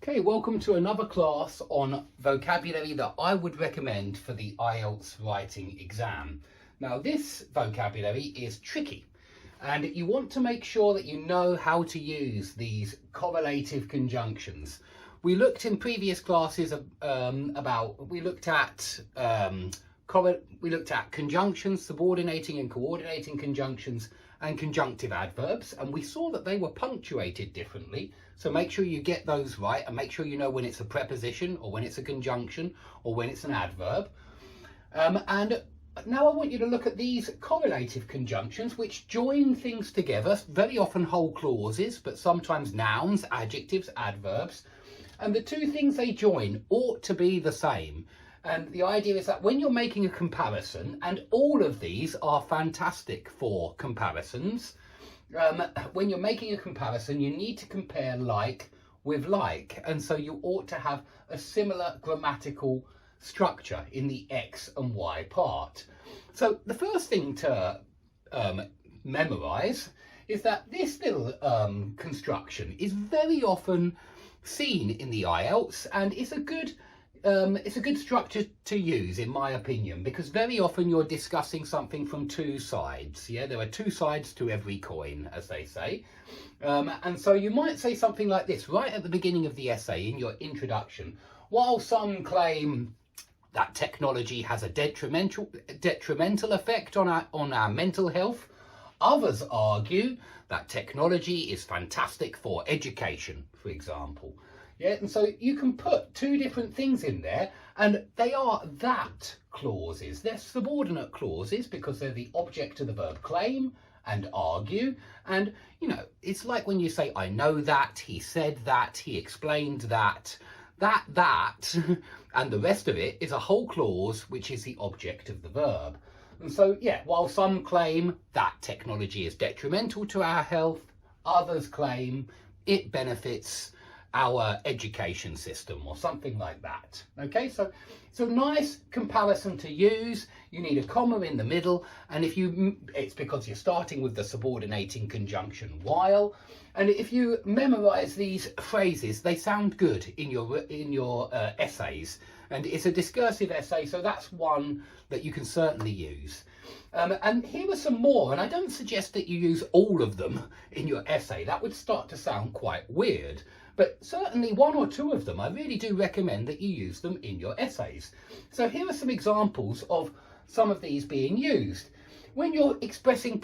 Okay, welcome to another class on vocabulary that I would recommend for the IELTS writing exam. Now, this vocabulary is tricky, and you want to make sure that you know how to use these correlative conjunctions. We looked in previous classes we looked at conjunctions, subordinating and coordinating conjunctions, and conjunctive adverbs, and we saw that they were punctuated differently. So make sure you get those right and make sure you know when it's a preposition or when it's a conjunction or when it's an adverb. And now I want you to look at these correlative conjunctions which join things together, very often whole clauses, but sometimes nouns, adjectives, adverbs. And the two things they join ought to be the same. And the idea is that when you're making a comparison, and all of these are fantastic for comparisons, when you're making a comparison, you need to compare like with like. And so you ought to have a similar grammatical structure in the X and Y part. So the first thing to memorize is that this little construction is very often seen in the IELTS, and it's a good structure to use, in my opinion, because very often you're discussing something from two sides. Yeah, there are two sides to every coin, as they say. And so you might say something like this right at the beginning of the essay in your introduction. While some claim that technology has a detrimental effect on our mental health, others argue that technology is fantastic for education, for example. Yeah, and so you can put two different things in there, and they are that clauses. They're subordinate clauses because they're the object of the verb claim and argue. And, you know, it's like when you say, I know that, he said that, he explained that, and the rest of it is a whole clause which is the object of the verb. And so, yeah, while some claim that technology is detrimental to our health, others claim it benefits our education system or something like that. Okay, so it's a nice comparison to use. You need a comma in the middle, and it's because you're starting with the subordinating conjunction while. And if you memorize these phrases, they sound good in your essays. And it's a discursive essay, so that's one that you can certainly use. And here are some more, and I don't suggest that you use all of them in your essay. That would start to sound quite weird. But certainly one or two of them, I really do recommend that you use them in your essays. So here are some examples of some of these being used. When you're expressing